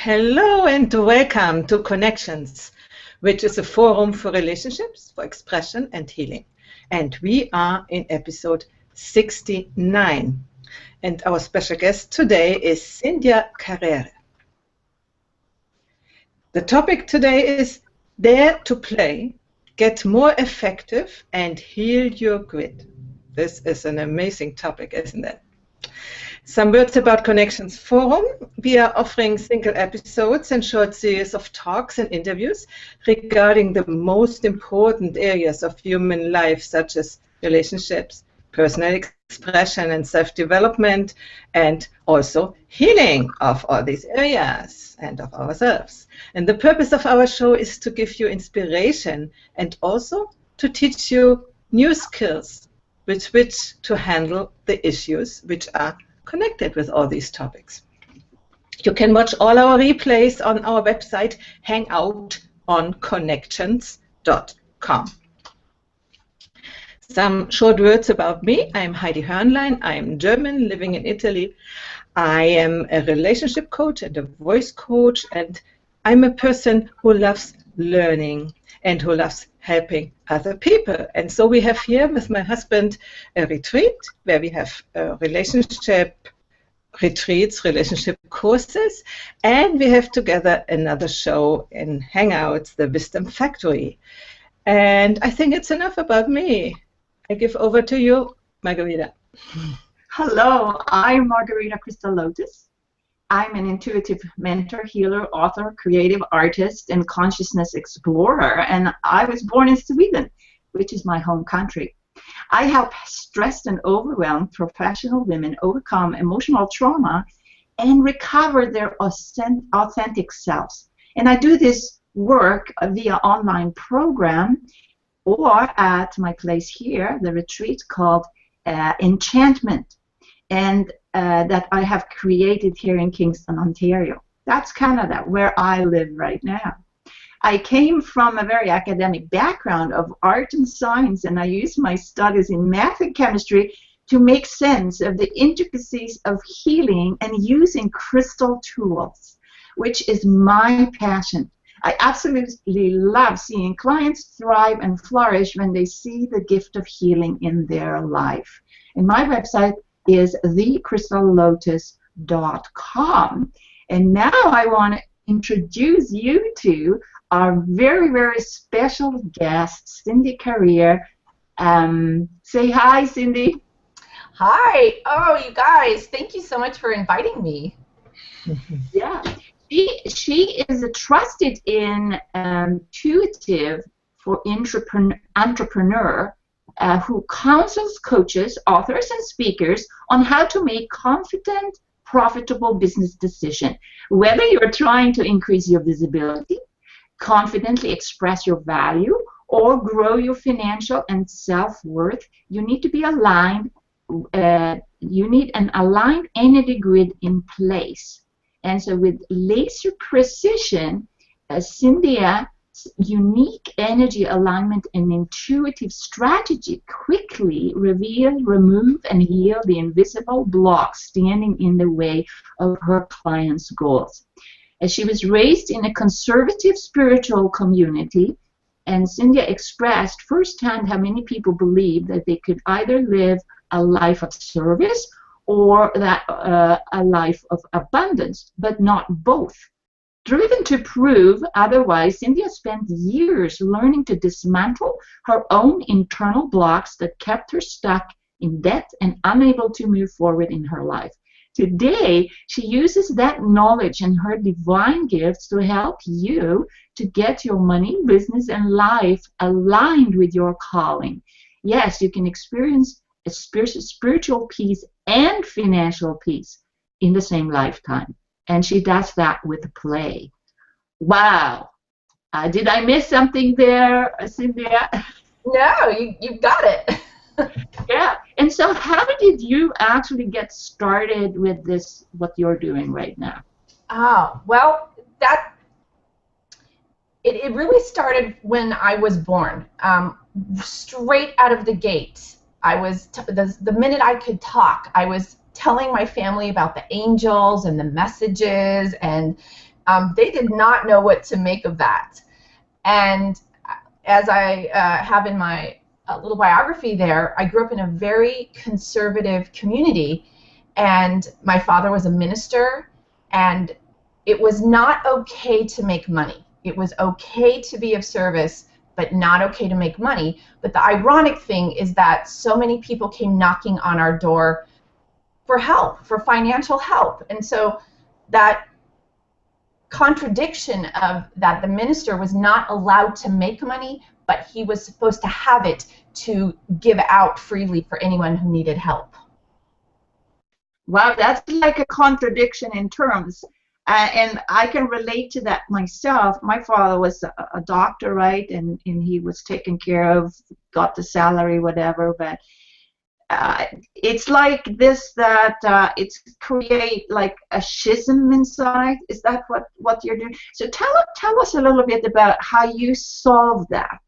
Hello and welcome to Connections, which is a forum for relationships, for expression and healing. And we are in episode 69. And our special guest today is Cindia Carrere. The topic today is Dare to Play, Get More Effective and Heal Your Grid. This is an amazing topic, isn't it? Some words about Connections Forum. We are offering single episodes and short series of talks and interviews regarding the most important areas of human life, such as relationships, personal expression and self-development, and also healing of all these areas and of ourselves. And the purpose of our show is to give you inspiration and also to teach you new skills with which to handle the issues which are connected with all these topics. You can watch all our replays on our website, hangoutonconnections.com. Some short words about me. I'm Heidi Hörnlein. I'm German, living in Italy. I am a relationship coach and a voice coach, and I'm a person who loves learning and who loves helping other people. And so we have here with my husband a retreat where we have relationship retreats, relationship courses, and we have together another show in Hangouts, the Wisdom Factory. And I think it's enough about me. I give over to you, Margherita. Hello, I'm Margherita Crystal Lotus. I'm an intuitive mentor, healer, author, creative artist, and consciousness explorer, and I was born in Sweden, which is my home country. I help stressed and overwhelmed professional women overcome emotional trauma and recover their authentic selves. And I do this work via online program or at my place here, the retreat called Enchantment, and that I have created here in Kingston, Ontario. That's Canada, where I live right now. I came from a very academic background of art and science, and I used my studies in math and chemistry to make sense of the intricacies of healing and using crystal tools, which is my passion. I absolutely love seeing clients thrive and flourish when they see the gift of healing in their life. And my website is thecrystallotus.com. And now I want to introduce you to our very, very special guest, Cindia Carrere. Say hi, Cindy. Hi. Oh, you guys, thank you so much for inviting me. Yeah. She is a trusted intuitive for entrepreneur who counsels coaches, authors, and speakers on how to make confident, profitable business decisions. Whether you're trying to increase your visibility, confidently express your value, or grow your financial and self-worth, you need to be aligned. You need an aligned energy grid in place. And so with laser precision, Cindia's unique energy alignment and intuitive strategy quickly reveal, remove, and heal the invisible blocks standing in the way of her clients' goals. As she was raised in a conservative spiritual community, and Cindia expressed firsthand how many people believe that they could either live a life of service or that a life of abundance, but not both. Driven to prove otherwise, Cindia spent years learning to dismantle her own internal blocks that kept her stuck in debt and unable to move forward in her life. Today, she uses that knowledge and her divine gifts to help you to get your money, business, and life aligned with your calling. Yes, you can experience a spiritual peace and financial peace in the same lifetime. And she does that with play. Wow. Did I miss something there, Cindia? No, you got it. Yeah. And so how did you actually get started with this, what you're doing right now? Oh, well, it really started when I was born. Straight out of the gate, I was the minute I could talk, I was telling my family about the angels and the messages, and They did not know what to make of that. And as I have in my little biography there, I grew up in a very conservative community, and my father was a minister, and it was not okay to make money. It was okay to be of service, but not okay to make money. But the ironic thing is that so many people came knocking on our door for help, for financial help. And so that contradiction of that the minister was not allowed to make money, but he was supposed to have it to give out freely for anyone who needed help. Wow, that's like a contradiction in terms. And I can relate to that myself. My father was a doctor, right? And he was taken care of, got the salary, whatever. But it's like this, that it's create like a schism inside. Is that what you're doing? So tell us a little bit about how you solve that.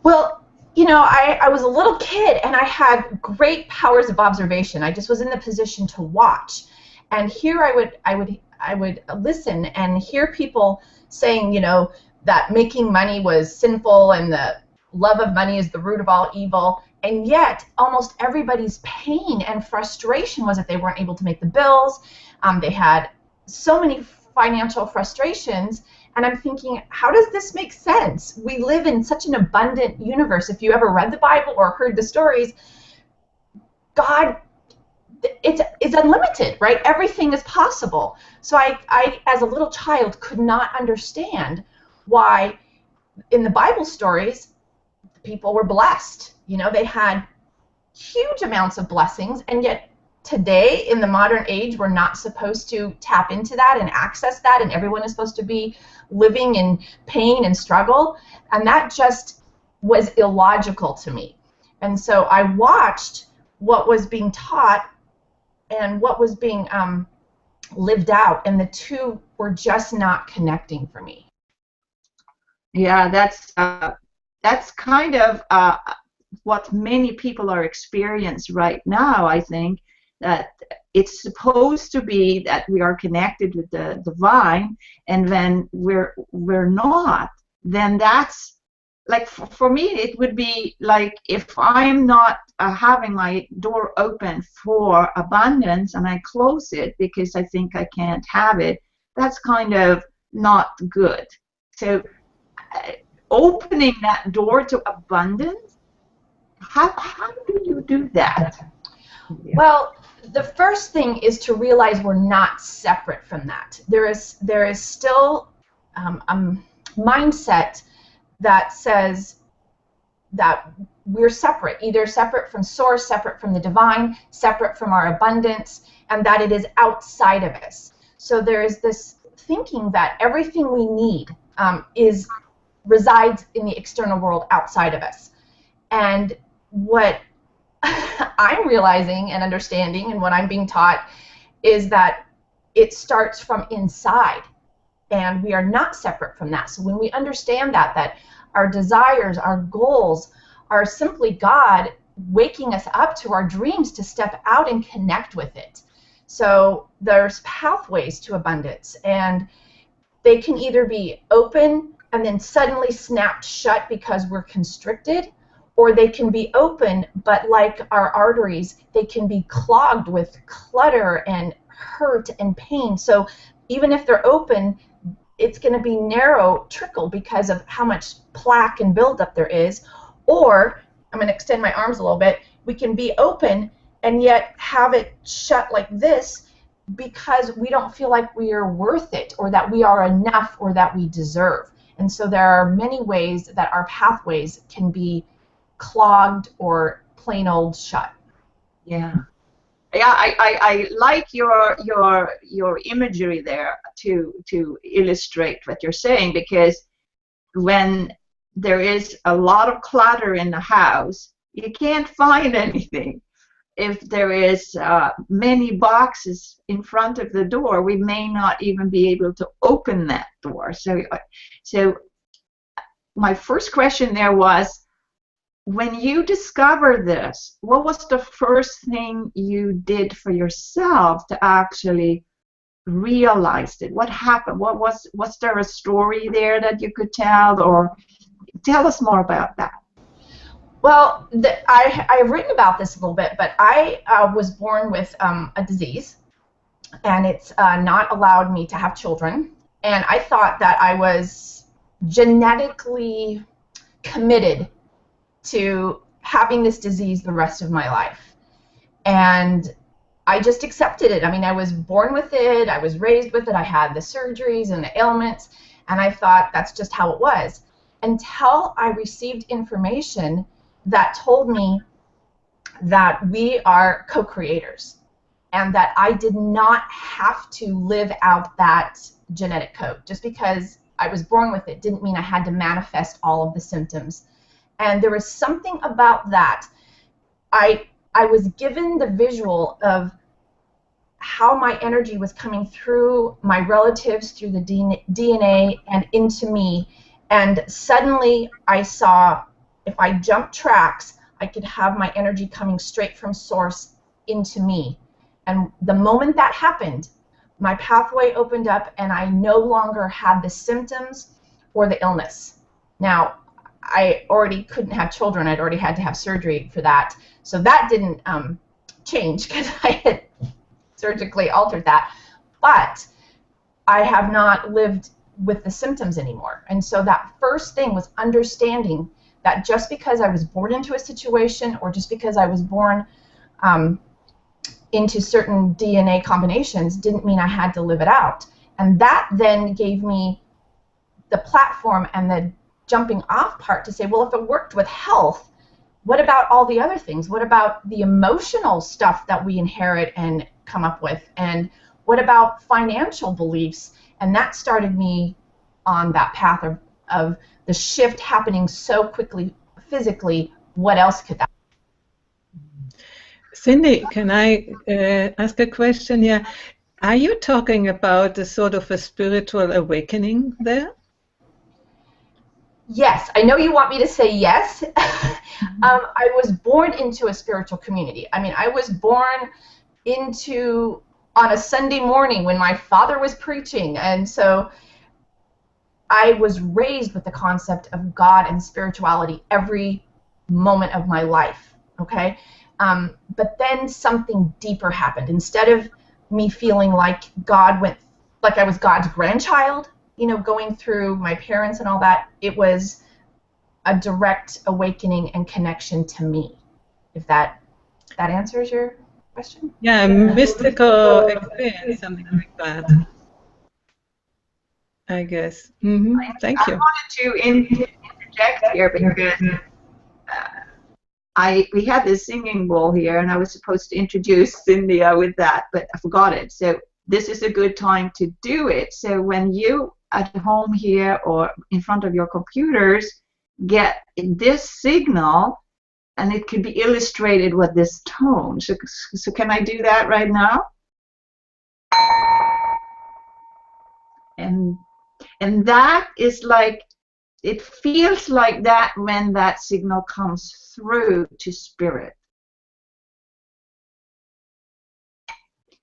Well, you know, I was a little kid and I had great powers of observation. I just was in the position to watch. And here I would listen and hear people saying, you know, that making money was sinful and the love of money is the root of all evil. And yet almost everybody's pain and frustration was that they weren't able to make the bills. They had so many financial frustrations. And I'm thinking, how does this make sense? We live in such an abundant universe. If you ever read the Bible or heard the stories, God, it's unlimited, right? Everything is possible. So I, as a little child, could not understand why in the Bible stories, people were blessed. You know, they had huge amounts of blessings, and yet today, in the modern age, we're not supposed to tap into that and access that, and everyone is supposed to be living in pain and struggle, and that just was illogical to me. And so I watched what was being taught and what was being lived out, and the two were just not connecting for me. Yeah, that's kind of what many people are experiencing right now. I think that it's supposed to be that we are connected with the divine, and when we're not, then that's like, for me it would be like, if I'm not having my door open for abundance and I close it because I think I can't have it, that's kind of not good. So opening that door to abundance, how do you do that? Yeah. Well, the first thing is to realize we're not separate from that. There is still a mindset that says that we're separate, either separate from source, separate from the divine, separate from our abundance, and that it is outside of us. So there is this thinking that everything we need resides in the external world outside of us. And what I'm realizing and understanding, and what I'm being taught, is that it starts from inside, and we are not separate from that. So when we understand that our desires, our goals are simply God waking us up to our dreams to step out and connect with it. So there's pathways to abundance, and they can either be open and then suddenly snapped shut because we're constricted, or they can be open, but like our arteries, they can be clogged with clutter and hurt and pain. So even if they're open, it's going to be narrow trickle because of how much plaque and buildup there is. Or, I'm going to extend my arms a little bit, we can be open and yet have it shut like this because we don't feel like we are worth it, or that we are enough, or that we deserve. And so there are many ways that our pathways can be clogged or plain old shut. Yeah. Yeah, I like your imagery there to illustrate what you're saying, because when there is a lot of clutter in the house, you can't find anything. If there is many boxes in front of the door, we may not even be able to open that door. So my first question there was, when you discovered this, what was the first thing you did for yourself to actually realized it? What happened? Was there a story there that you could tell, or tell us more about that? Well, I've written about this a little bit, but I was born with a disease, and it's not allowed me to have children. And I thought that I was genetically committed to having this disease the rest of my life. And I just accepted it. I mean, I was born with it, I was raised with it, I had the surgeries and the ailments, and I thought that's just how it was. Until I received information that told me that we are co-creators and that I did not have to live out that genetic code. Just because I was born with it didn't mean I had to manifest all of the symptoms. And there was something about that. I was given the visual of how my energy was coming through my relatives, through the DNA, and into me. And suddenly I saw if I jumped tracks, I could have my energy coming straight from source into me. And the moment that happened, my pathway opened up and I no longer had the symptoms or the illness. Now, I already couldn't have children. I'd already had to have surgery for that. So that didn't change because I had surgically altered that. But I have not lived with the symptoms anymore. And so that first thing was understanding that just because I was born into a situation or just because I was born into certain DNA combinations didn't mean I had to live it out. And that then gave me the platform and the jumping off part to say, well, if it worked with health, what about all the other things? What about the emotional stuff that we inherit and come up with? And what about financial beliefs? And that started me on that path of the shift happening so quickly physically. What else could that be? Cindy, can I ask a question? Yeah. Are you talking about a sort of a spiritual awakening there? Yes, I know you want me to say yes. I was born into a spiritual community. I mean, I was born into on a Sunday morning when my father was preaching, and so I was raised with the concept of God and spirituality every moment of my life, okay? But then something deeper happened. Instead of me feeling like like I was God's grandchild, you know, going through my parents and all that, it was a direct awakening and connection to me. If that answers your question? Yeah, mystical experience, something like that, I guess. Thank you. I wanted to interject here because we had this singing bowl here, and I was supposed to introduce Cindia with that, but I forgot it. So this is a good time to do it. So when you at home here or in front of your computers get this signal, and it could be illustrated with this tone. So can I do that right now? And that is like, it feels like that when that signal comes through to spirit.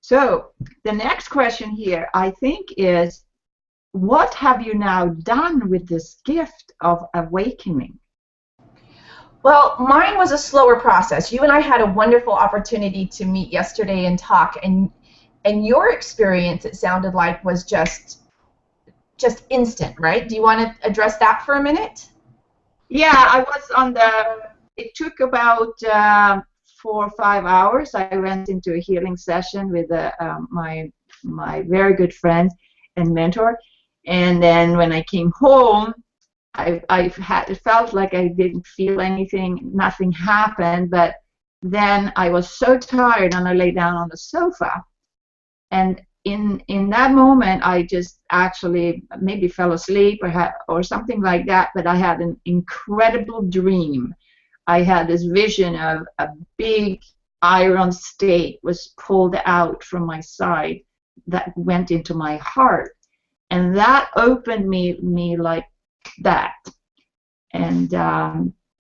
So the next question here, I think, is what have you now done with this gift of awakening? Well, mine was a slower process. You and I had a wonderful opportunity to meet yesterday and talk, and your experience, it sounded like, was just instant, right? Do you want to address that for a minute? Yeah, I was it took about 4 or 5 hours. I went into a healing session with my very good friend and mentor, and then when I came home, it felt like I didn't feel anything, nothing happened, but then I was so tired and I lay down on the sofa, and in that moment I just actually maybe fell asleep or something like that, but I had an incredible dream. I had this vision of a big iron stake was pulled out from my side that went into my heart, and that opened me like that, and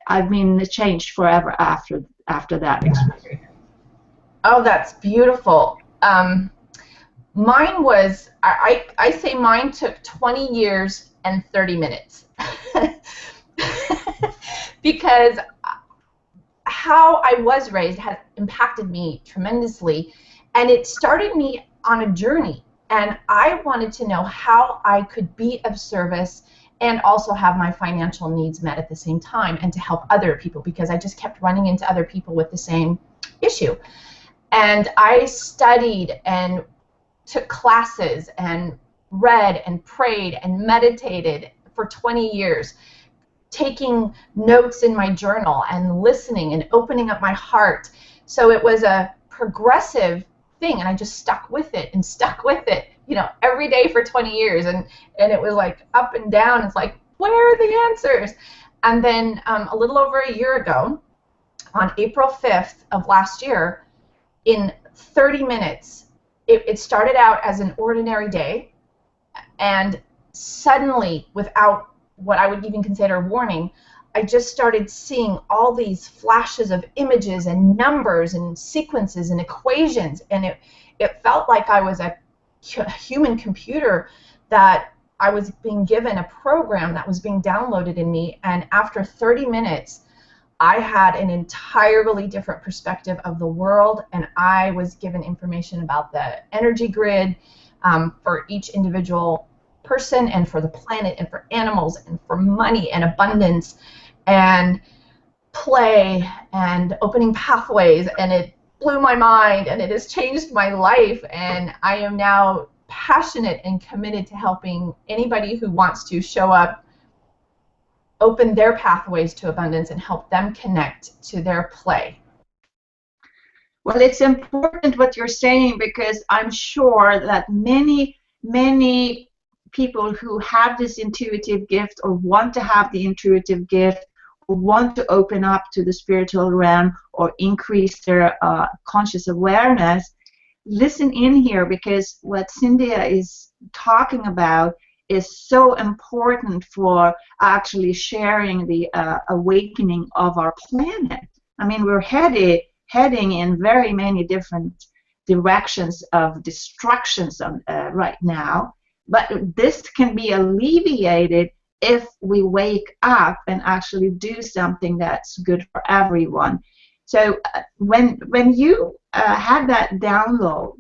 I've been changed forever after that experience. Oh, that's beautiful. Mine was, I say mine took 20 years and 30 minutes. Because how I was raised has impacted me tremendously, and it started me on a journey, and I wanted to know how I could be of service and also have my financial needs met at the same time, and to help other people, because I just kept running into other people with the same issue. And I studied and took classes and read and prayed and meditated for 20 years, taking notes in my journal and listening and opening up my heart. So it was a progressive thing, and I just stuck with it and stuck with it, you know, every day for 20 years. And it was like up and down. It's like, where are the answers? And then a little over a year ago, on April 5th of last year, in 30 minutes, it started out as an ordinary day, and suddenly, without what I would even consider warning, I just started seeing all these flashes of images and numbers and sequences and equations, and it felt like I was a human computer, that I was being given a program that was being downloaded in me. And after 30 minutes, I had an entirely different perspective of the world, and I was given information about the energy grid for each individual person, and for the planet, and for animals, and for money and abundance and play and opening pathways. And it blew my mind, and it has changed my life, and I am now passionate and committed to helping anybody who wants to show up, open their pathways to abundance, and help them connect to their play. Well, it's important what you're saying, because I'm sure that many people who have this intuitive gift, or want to have the intuitive gift, or want to open up to the spiritual realm, or increase their conscious awareness, listen in here, because what Cindia is talking about is so important for actually sharing the awakening of our planet. I mean, we're heading in very many different directions of destructions right now, but this can be alleviated if we wake up and actually do something that's good for everyone. So when you had that download,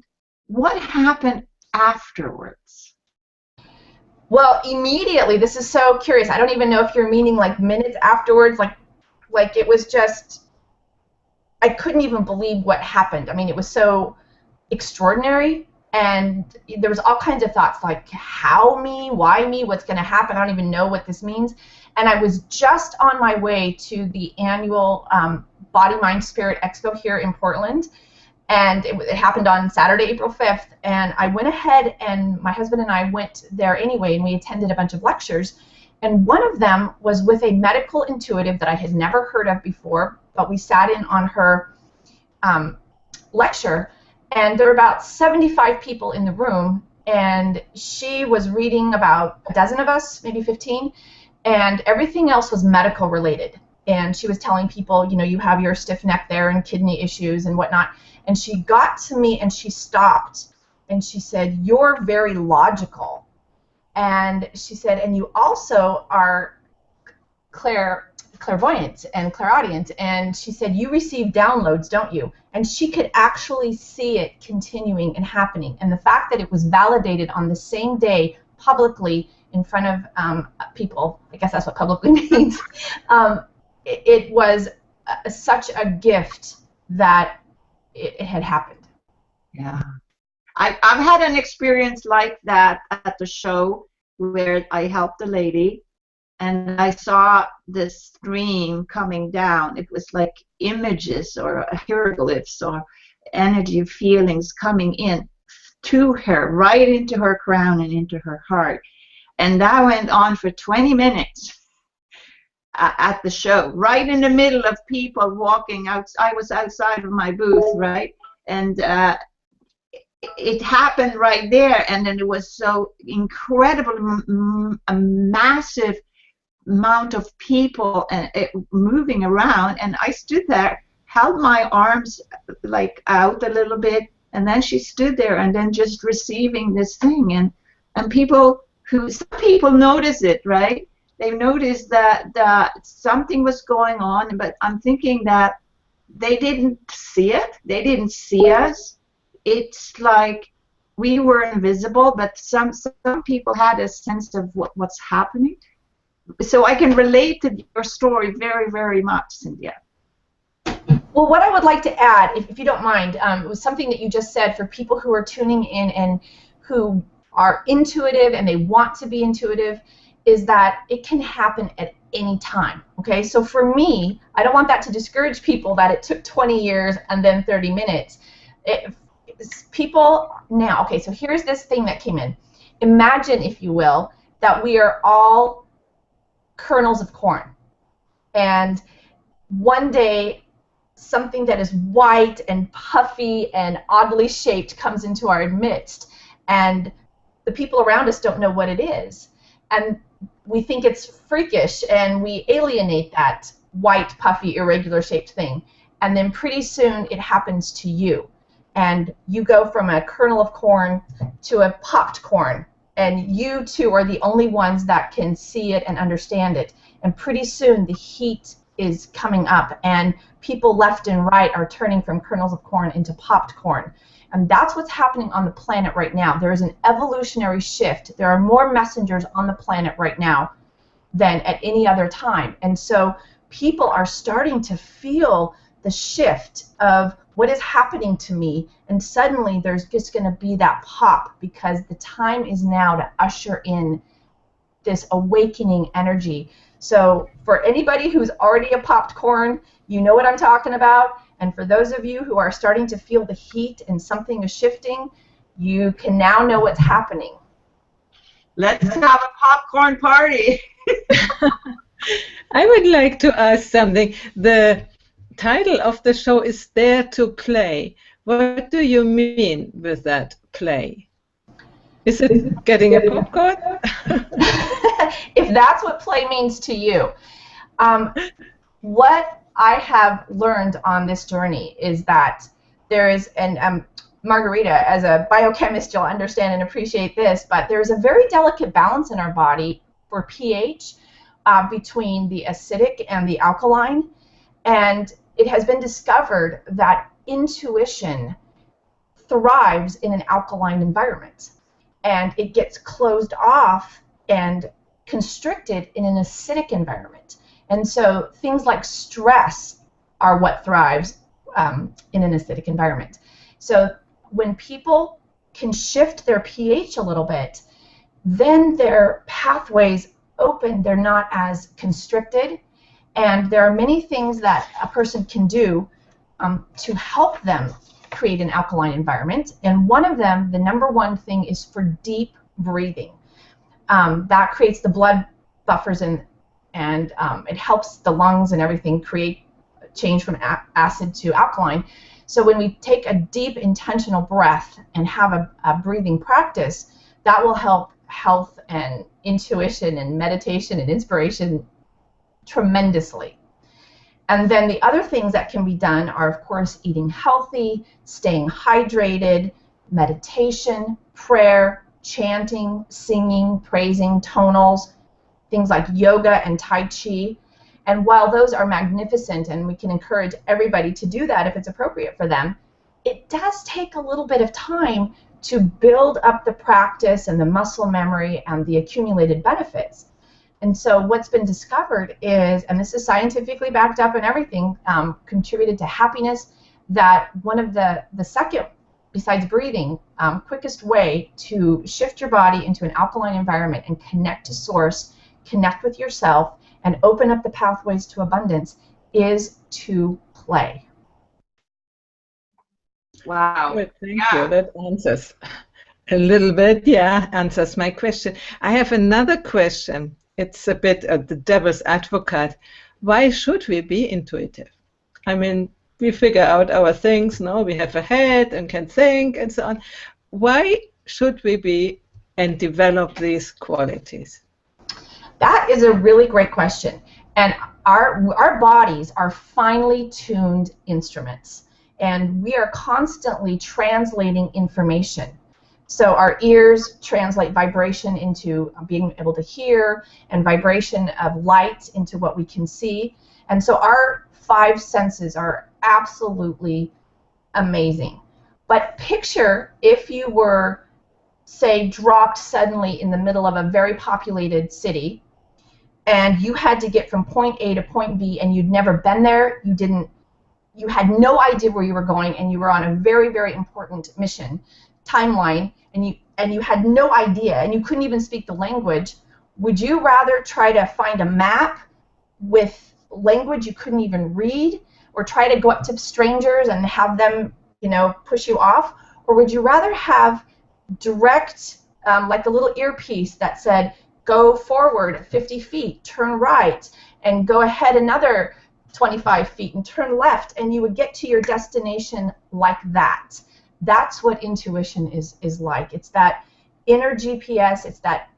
what happened afterwards? Well, immediately, this is so curious. I don't even know if you're meaning like minutes afterwards, like it was just, I couldn't even believe what happened. I mean, it was so extraordinary, and there was all kinds of thoughts like, how me, why me, what's going to happen, I don't even know what this means. And I was just on my way to the annual Body, Mind, Spirit Expo here in Portland, and it happened on Saturday, April 5th, and I went ahead, and my husband and I went there anyway, and we attended a bunch of lectures, and one of them was with a medical intuitive that I had never heard of before, but we sat in on her lecture, and there were about 75 people in the room, and she was reading about a dozen of us, maybe 15, and everything else was medical related. And she was telling people, you know, you have your stiff neck there and kidney issues and whatnot. And she got to me and she stopped and she said, "You're very logical." And she said, "And you also are clairvoyant and clairaudient." And she said, "You receive downloads, don't you?" And she could actually see it continuing and happening. And the fact that it was validated on the same day publicly in front of people, I guess that's what publicly means, it was such a gift that it had happened. Yeah. I've had an experience like that at the show where I helped a lady and I saw this stream coming down. It was like images or hieroglyphs or energy feelings coming in to her, right into her crown and into her heart. And that went on for 20 minutes. At the show, right in the middle of people walking out. I was outside of my booth, right, and it happened right there, and then it was so incredible, a massive amount of people and moving around, and I stood there, held my arms like out a little bit, And then she stood there and then just receiving this thing. And some people notice it, right? They noticed that something was going on, but I'm thinking that they didn't see it. They didn't see us. It's like we were invisible, but some people had a sense of what's happening. So I can relate to your story very, very much, Cindia. Well, what I would like to add, if you don't mind, was something that you just said for people who are tuning in and who are intuitive and they want to be intuitive, is that it can happen at any time. Okay, so for me, I don't want that to discourage people that it took 20 years and then 30 minutes. People now, okay, so here's this thing that came in. Imagine, if you will, that we are all kernels of corn, and one day something that is white and puffy and oddly shaped comes into our midst, and the people around us don't know what it is, and we think it's freakish, and we alienate that white, puffy, irregular shaped thing, and then pretty soon it happens to you, and you go from a kernel of corn to a popped corn, and you two are the only ones that can see it and understand it, and pretty soon the heat is coming up, and people left and right are turning from kernels of corn into popped corn. And that's what's happening on the planet right now. There is an evolutionary shift. There are more messengers on the planet right now than at any other time. And so people are starting to feel the shift of what is happening to me, and suddenly there's just going to be that pop, because the time is now to usher in this awakening energy. So for anybody who's already a popped corn, you know what I'm talking about. And for those of you who are starting to feel the heat and something is shifting, you can now know what's happening. Let's have a popcorn party. I would like to ask something. The title of the show is Dare to Play. What do you mean with that, play? Is it getting a popcorn? If that's what play means to you. What I have learned on this journey is that there is, and Margherita, as a biochemist, you'll understand and appreciate this, but there's a very delicate balance in our body for pH between the acidic and the alkaline, and it has been discovered that intuition thrives in an alkaline environment, and it gets closed off and constricted in an acidic environment. And so things like stress are what thrives in an acidic environment. So when people can shift their pH a little bit, then their pathways open, they're not as constricted, and there are many things that a person can do to help them create an alkaline environment. And one of them, the number one thing, is for deep breathing. That creates the blood buffers and it helps the lungs and everything create change from acid to alkaline. So when we take a deep intentional breath and have a breathing practice, that will help health and intuition and meditation and inspiration tremendously. And then the other things that can be done are, of course, eating healthy, staying hydrated, meditation, prayer, chanting, singing, praising, tonals, things like yoga and Tai Chi. And while those are magnificent, and we can encourage everybody to do that if it's appropriate for them, it does take a little bit of time to build up the practice and the muscle memory and the accumulated benefits. And so what's been discovered is, and this is scientifically backed up and everything, contributed to happiness, that one of the second, besides breathing, quickest way to shift your body into an alkaline environment and connect to source, connect with yourself, and open up the pathways to abundance is to play. Wow. Well, thank you. That answers a little bit, answers my question. I have another question. It's a bit the devil's advocate. Why should we be intuitive? I mean, we figure out our things, no? We have a head and can think and so on. Why should we be and develop these qualities? That is a really great question. And our bodies are finely tuned instruments. and we are constantly translating information. So our ears translate vibration into being able to hear, and vibration of light into what we can see. And so our 5 senses are absolutely amazing. But picture if you were, say, dropped suddenly in the middle of a very populated city, and you had to get from point A to point B, and you'd never been there, you had no idea where you were going, and you were on a very, very important mission, timeline, and you had no idea, and you couldn't even speak the language. Would you rather try to find a map with language you couldn't even read, or try to go up to strangers and have them, push you off? Or would you rather have direct, like a little earpiece that said, go forward 50 feet, turn right, and go ahead another 25 feet and turn left, and you would get to your destination like that? That's what intuition is like. It's that inner GPS, it's that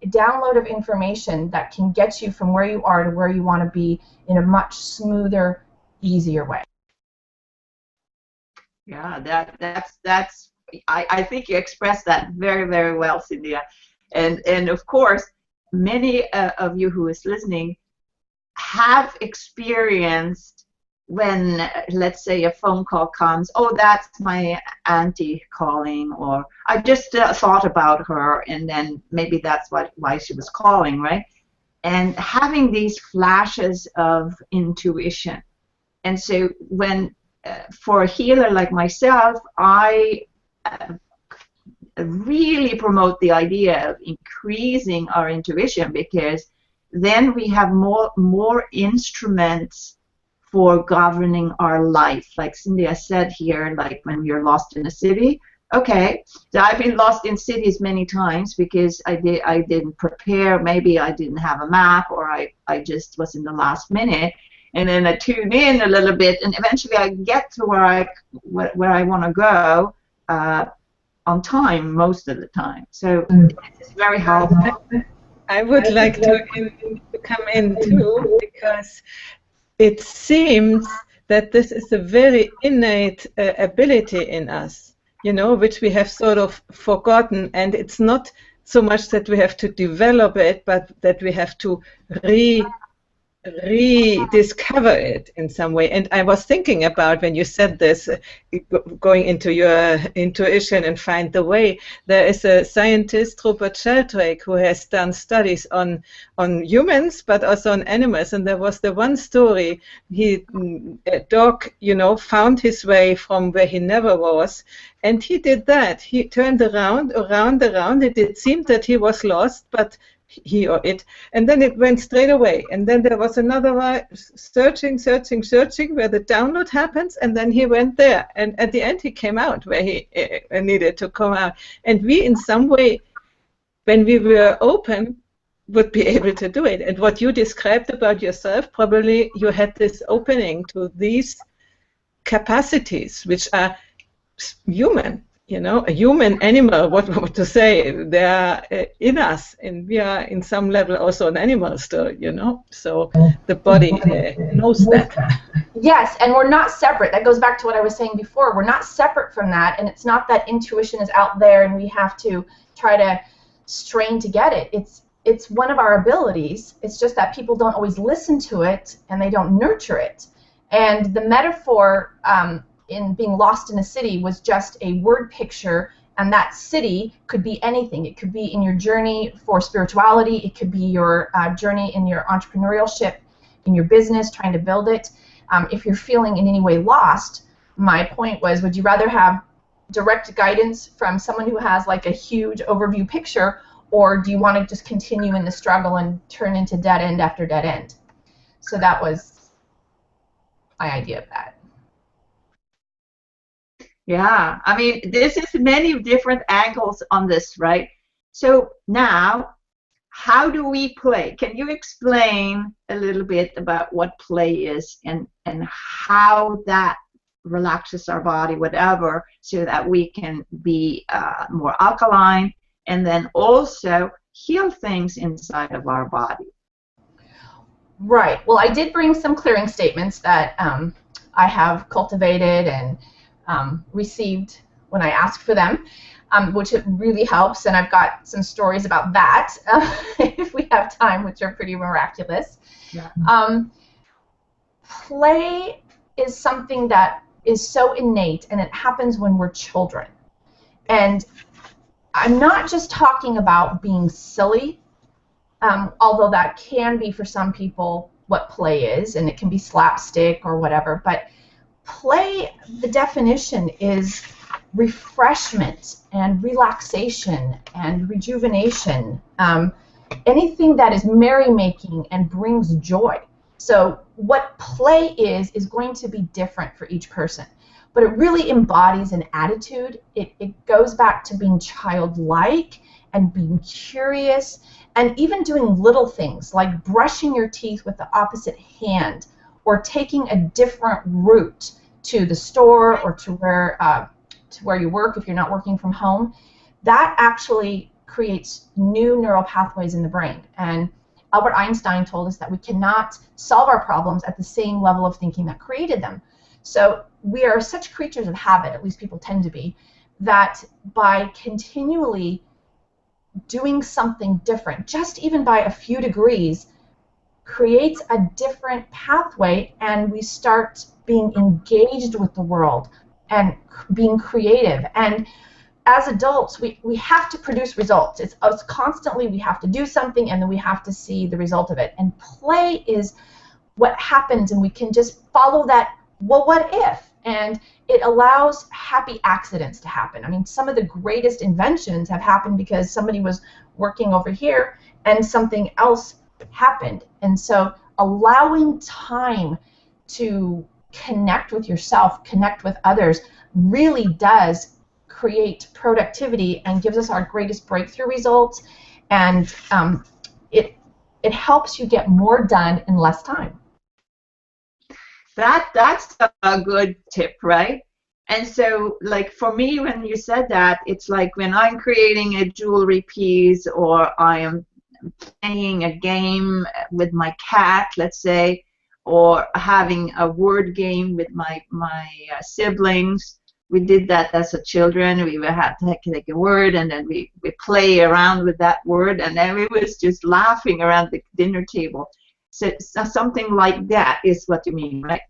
download of information that can get you from where you are to where you want to be in a much smoother, easier way. Yeah, that's I think you expressed that very, very well, Cindia. And of course, many of you who is listening have experienced when, let's say, a phone call comes, oh, that's my auntie calling, or I just thought about her, and then maybe that's why she was calling, right? And having these flashes of intuition. And so when, for a healer like myself, I really promote the idea of increasing our intuition, because then we have more instruments for governing our life. Like Cindia said here, like when you're lost in a city. Okay, so I've been lost in cities many times because I didn't prepare. Maybe I didn't have a map, or I just was in the last minute. And then I tune in a little bit, and eventually I get to where I want to go on time most of the time. So it's very helpful. I would like to come in too, because it seems that this is a very innate ability in us, which we have sort of forgotten, and it's not so much that we have to develop it, but that we have to rediscover it in some way. And I was thinking about, when you said this, going into your intuition and find the way, there is a scientist, Rupert Sheldrake, who has done studies on humans but also on animals. And there was the one story, a dog found his way from where he never was, and he did that. He turned around, it seemed that he was lost, but he or it, and then it went straight away. And then there was another one searching where the download happens, and then he went there, and at the end he came out where he needed to come out. And we, in some way, when we were open, would be able to do it. And what you described about yourself, probably you had this opening to these capacities, which are human. A human animal, what to say, they are in us, and we are in some level also an animal still, so the body knows that. Yes, and we're not separate. That goes back to what I was saying before. We're not separate from that, and it's not that intuition is out there and we have to try to strain to get it. It's one of our abilities. It's just that people don't always listen to it, and they don't nurture it. And the metaphor in being lost in a city was just a word picture, and that city could be anything. It could be in your journey for spirituality, it could be your journey in your entrepreneurship, in your business, trying to build it. If you're feeling in any way lost, my point was, would you rather have direct guidance from someone who has like a huge overview picture, or do you want to just continue in the struggle and turn into dead end after dead end? So that was my idea of that. Yeah, I mean, this is many different angles on this, right? So now, how do we play? Can you explain a little bit about what play is, and how that relaxes our body, whatever, so that we can be more alkaline, and then also heal things inside of our body? Right. Well, I did bring some clearing statements that I have cultivated and received when I ask for them, which it really helps. And I've got some stories about that if we have time, which are pretty miraculous. Yeah. Play is something that is so innate, and it happens when we're children. And I'm not just talking about being silly, although that can be for some people what play is, and it can be slapstick or whatever. But play, the definition is refreshment and relaxation and rejuvenation, anything that is merrymaking and brings joy. So what play is going to be different for each person, but it really embodies an attitude. It goes back to being childlike and being curious, and even doing little things like brushing your teeth with the opposite hand, or taking a different route to the store or to where you work if you're not working from home. That actually creates new neural pathways in the brain. And Albert Einstein told us that we cannot solve our problems at the same level of thinking that created them. So we are such creatures of habit, at least people tend to be, that by continually doing something different, just even by a few degrees, creates a different pathway, and we start being engaged with the world and being creative. And as adults, we have to produce results. It's constantly, we have to do something, and then we have to see the result of it. And play is what happens, and we can just follow that, well, what if? And it allows happy accidents to happen. I mean, some of the greatest inventions have happened because somebody was working over here and something else happened. And so allowing time to connect with yourself, connect with others, really does create productivity and gives us our greatest breakthrough results. And it helps you get more done in less time. That's a good tip, right? And so, like, for me, when you said that, it's like when I'm creating a jewelry piece, or I am playing a game with my cat, let's say, or having a word game with my siblings. We did that as a children. We had to take a word, and then we play around with that word, and then we was just laughing around the dinner table. So something like that is what you mean, right?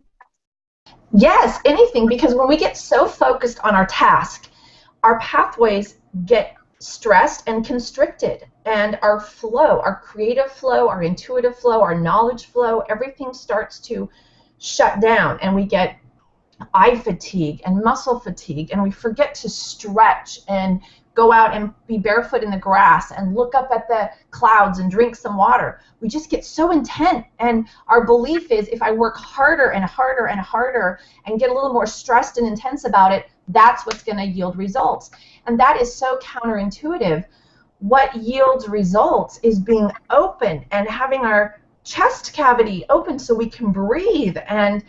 Yes, anything, because when we get so focused on our task, our pathways get stressed and constricted, and our flow, our creative flow, our intuitive flow, our knowledge flow, everything starts to shut down, and we get eye fatigue and muscle fatigue, and we forget to stretch and go out and be barefoot in the grass and look up at the clouds and drink some water. We just get so intent, and our belief is if I work harder and harder and harder and get a little more stressed and intense about it, that's what's going to yield results. And that is so counterintuitive. What yields results is being open and having our chest cavity open so we can breathe. And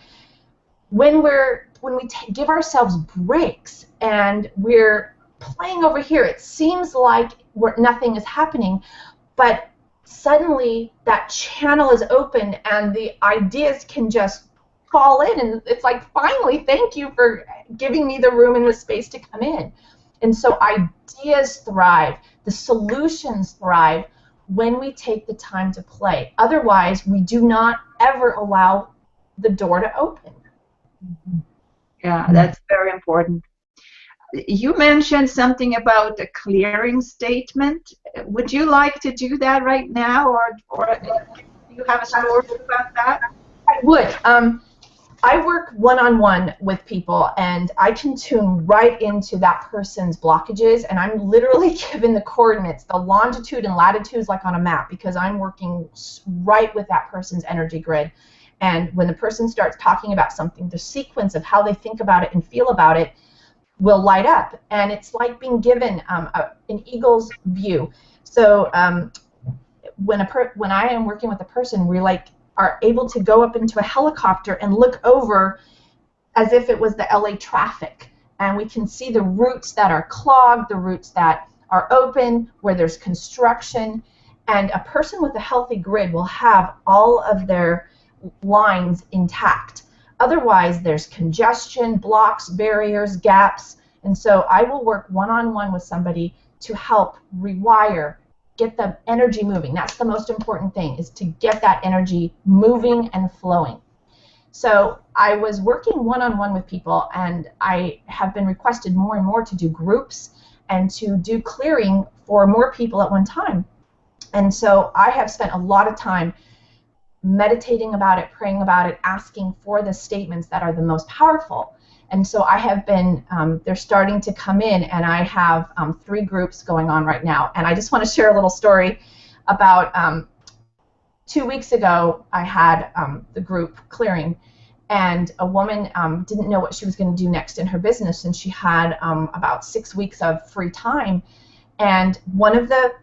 when we give ourselves breaks and we're playing over here, it seems like nothing is happening, but suddenly that channel is open and the ideas can just fall in, and it's like, finally, thank you for giving me the room and the space to come in. And so ideas thrive, the solutions thrive when we take the time to play. Otherwise, we do not ever allow the door to open. Yeah, that's very important. You mentioned something about a clearing statement. Would you like to do that right now, or do you have a story about that? I would. I work one-on-one with people, and I can tune right into that person's blockages, and I'm literally given the coordinates, the longitude and latitudes, like on a map, because I'm working right with that person's energy grid. And when the person starts talking about something, the sequence of how they think about it and feel about it will light up, and it's like being given an eagle's view. So when I am working with a person, we are able to go up into a helicopter and look over as if it was the LA traffic, and we can see the routes that are clogged, the routes that are open, where there's construction. And a person with a healthy grid will have all of their lines intact. Otherwise, there's congestion, blocks, barriers, gaps. And so I will work one-on-one with somebody to help rewire, get the energy moving. That's the most important thing, is to get that energy moving and flowing. So I was working one-on-one with people, and I have been requested more and more to do groups and to do clearing for more people at one time. And so I have spent a lot of time meditating about it, praying about it, asking for the statements that are the most powerful. And so I have been, they're starting to come in, and I have 3 groups going on right now. And I just want to share a little story about 2 weeks ago, I had the group clearing, and a woman didn't know what she was going to do next in her business, and she had about 6 weeks of free time. And one of the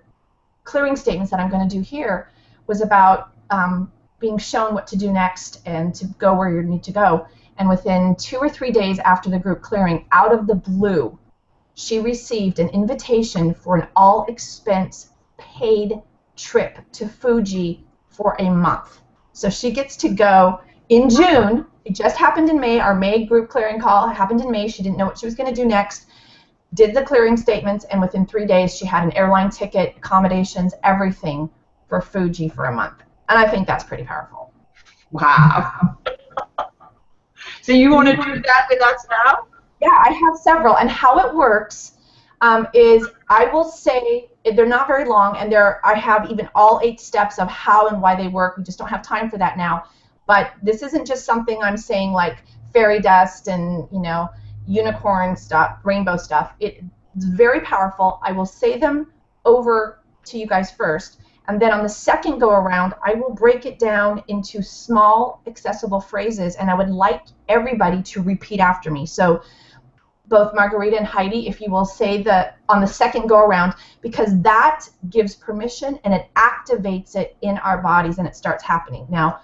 clearing statements that I'm going to do here was about being shown what to do next and to go where you need to go. And within 2 or 3 days after the group clearing, out of the blue, she received an invitation for an all-expense paid trip to Fuji for a month. So she gets to go in June. It just happened in May. Our May group clearing call happened in May. She didn't know what she was going to do next, did the clearing statements, and within 3 days she had an airline ticket, accommodations, everything for Fuji for a month. And I think that's pretty powerful. Wow. So you want to do that with us now? Yeah, I have several. And how it works is I will say, they're not very long, and I have even all 8 steps of how and why they work. We just don't have time for that now. But this isn't just something I'm saying like fairy dust and, you know, unicorn stuff, rainbow stuff. It's very powerful. I will say them over to you guys first, and then on the second go around, I will break it down into small, accessible phrases, and I would like everybody to repeat after me. So both Margherita and Heidi, if you will say on the second go around, because that gives permission and it activates it in our bodies and it starts happening. Now,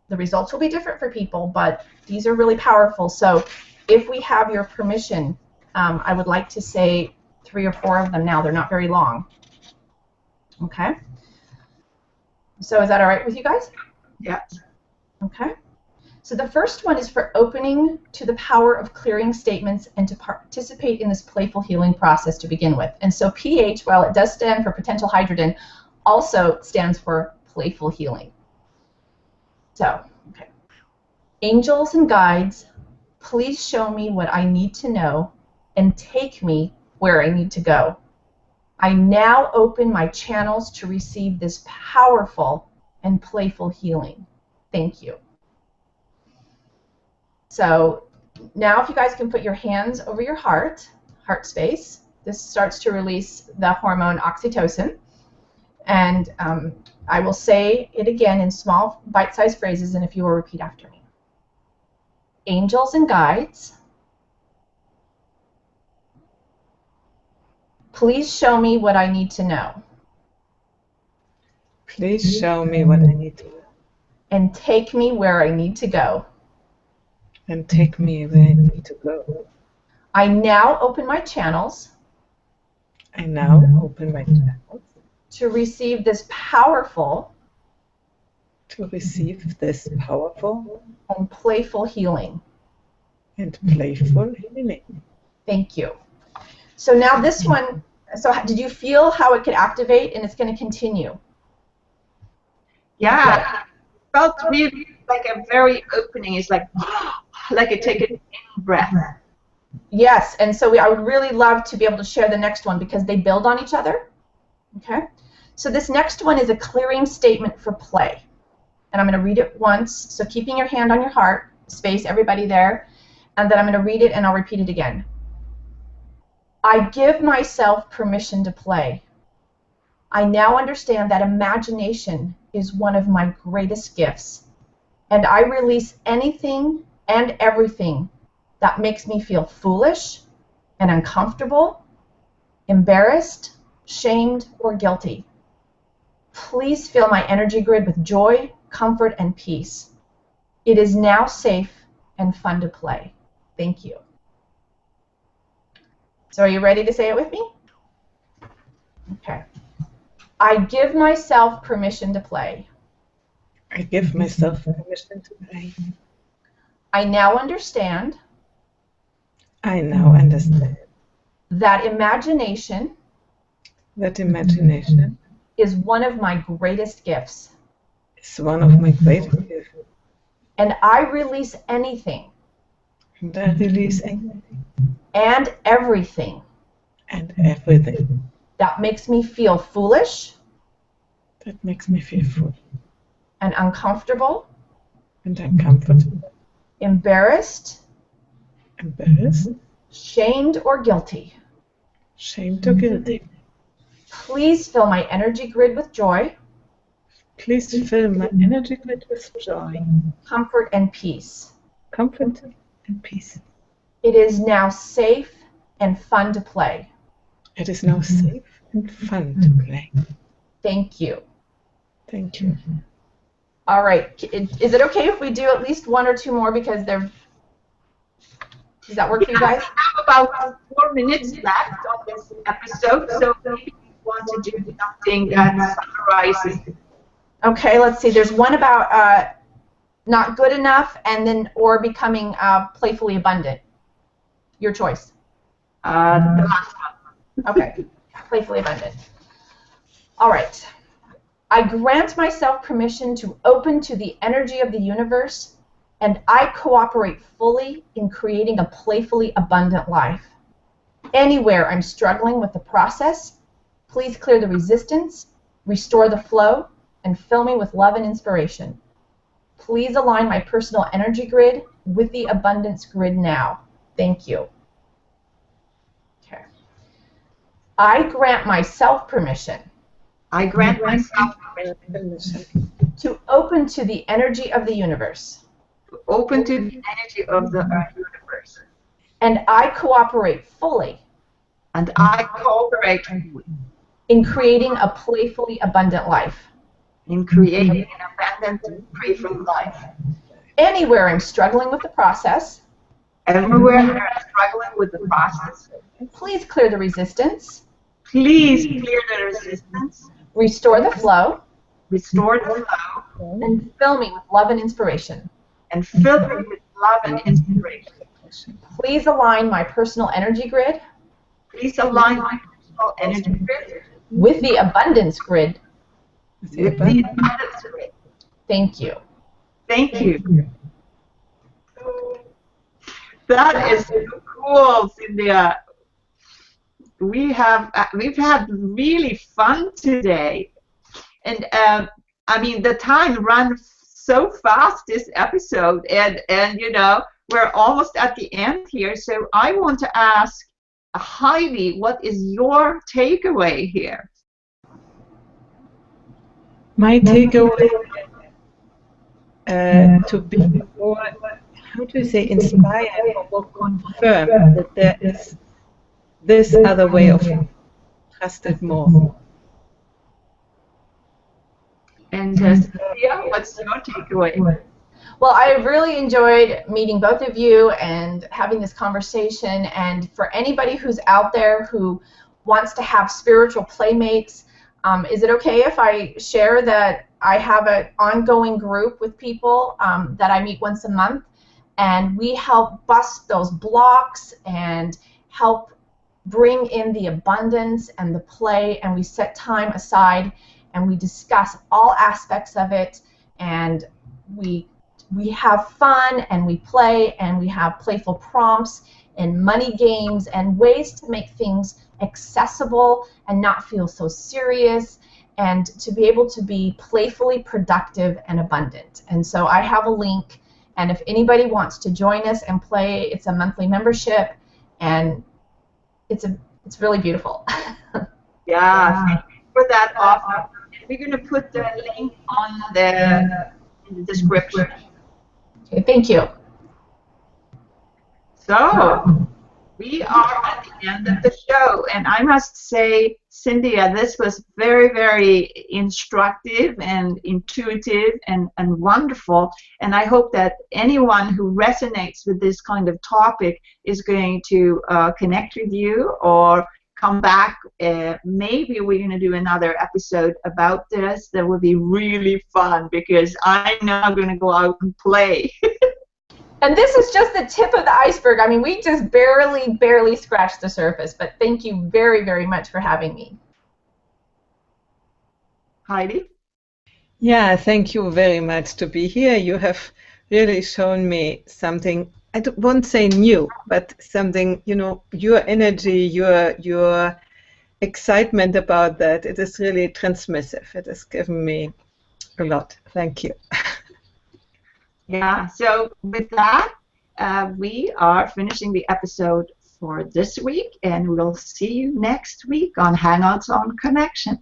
the results will be different for people, but these are really powerful. So if we have your permission, I would like to say 3 or 4 of them now. They're not very long. Okay? So is that all right with you guys? Yeah. Okay. So the first one is for opening to the power of clearing statements and to participate in this playful healing process to begin with. And so PH, while it does stand for potential hydrogen, also stands for playful healing. So, okay. Angels and guides, please show me what I need to know and take me where I need to go. I now open my channels to receive this powerful and playful healing. Thank you. So now if you guys can put your hands over your heart space, this starts to release the hormone oxytocin. And I will say it again in small bite-sized phrases, and if you will repeat after me. Angels and guides, please show me what I need to know. Please show me what I need to know. And take me where I need to go. And take me where I need to go. I now open my channels. I now open my channels. To receive this powerful. To receive this powerful. And playful healing. And playful healing. Thank you. So now this one, so did you feel how it could activate, and it's going to continue? Yeah, it felt really like a very opening. It's like a taken breath. Yes, and so I would really love to be able to share the next one because they build on each other. Okay, so this next one is a clearing statement for play, and I'm going to read it once. So keeping your hand on your heart space, everybody there, and then I'm going to read it and I'll repeat it again. I give myself permission to play. I now understand that imagination is one of my greatest gifts, and I release anything and everything that makes me feel foolish and uncomfortable, embarrassed, shamed, or guilty. Please fill my energy grid with joy, comfort, and peace. It is now safe and fun to play. Thank you. So are you ready to say it with me? Okay. I give myself permission to play. I give myself permission to play. I now understand I now understand that imagination that imagination is one of my greatest gifts, is one of my greatest gifts, and I release anything and I release anything and everything and everything that makes me feel foolish that makes me feel full and uncomfortable, and uncomfortable, embarrassed, embarrassed, shamed, or guilty. shamed, or guilty. Please fill my energy grid with joy, Please fill my energy grid with joy, comfort, and peace. comfort, and peace. It is now safe and fun to play. It is now safe and fun to play. Thank you. Thank you. All right. Is it okay if we do at least one or two more because they're... Does that work for you guys? We have about 4 minutes left on this episode, so maybe you want to do something that summarizes. Okay, let's see. There's one about not good enough and then or becoming playfully abundant. Your choice. The last one. Okay, playfully abundant. All right. I grant myself permission to open to the energy of the universe, and I cooperate fully in creating a playfully abundant life. Anywhere I'm struggling with the process, please clear the resistance, restore the flow, and fill me with love and inspiration. Please align my personal energy grid with the abundance grid now. Thank you. Okay. I grant myself permission. I grant myself Permission to open to the energy of the universe. open to the energy of the universe. And I cooperate fully And I cooperate in creating a playfully abundant life. in creating an abundant, playful life. Anywhere I'm struggling with the process, Everywhere I'm struggling with the process, please clear the resistance, please clear the resistance, restore the flow, restore the flow, and fill me with love and inspiration. and fill me with love and inspiration. Please align my personal energy grid Please align my personal energy grid with the abundance grid. with the abundance grid. Thank you. Thank you. That is so cool, Cindia. We've had really fun today, and I mean the time ran so fast this episode, and you know we're almost at the end here. So I want to ask Heidi, what is your takeaway here? My takeaway to be more, how do you say, inspired or confirm that there is this other way of trust it more. And Cindia, what's your takeaway? Well, I really enjoyed meeting both of you and having this conversation. And for anybody who's out there who wants to have spiritual playmates, is it okay if I share that I have an ongoing group with people that I meet once a month, and we help bust those blocks and help bring in the abundance and the play, and we set time aside and we discuss all aspects of it, and we have fun and we play and we have playful prompts and money games and ways to make things accessible and not feel so serious, and to be able to be playfully productive and abundant. And so I have a link, and if anybody wants to join us and play, it's a monthly membership, and it's really beautiful. Yeah, thank you for that offer. We're going to put the link on in the description. Okay, thank you. So, we are at the end of the show, and I must say, Cindia, this was very, very instructive and intuitive and wonderful, and I hope that anyone who resonates with this kind of topic is going to connect with you or come back. Maybe we're going to do another episode about this. That would be really fun, because I'm now going to go out and play. And this is just the tip of the iceberg. I mean, we just barely scratched the surface. But thank you very, very much for having me. Heidi? Yeah, thank you very much to be here. You have really shown me something, won't say new, but something, you know, your energy, your excitement about that, it is really transmissive. It has given me a lot. Thank you. Yeah, so with that, we are finishing the episode for this week, and we'll see you next week on Hangouts on Connection.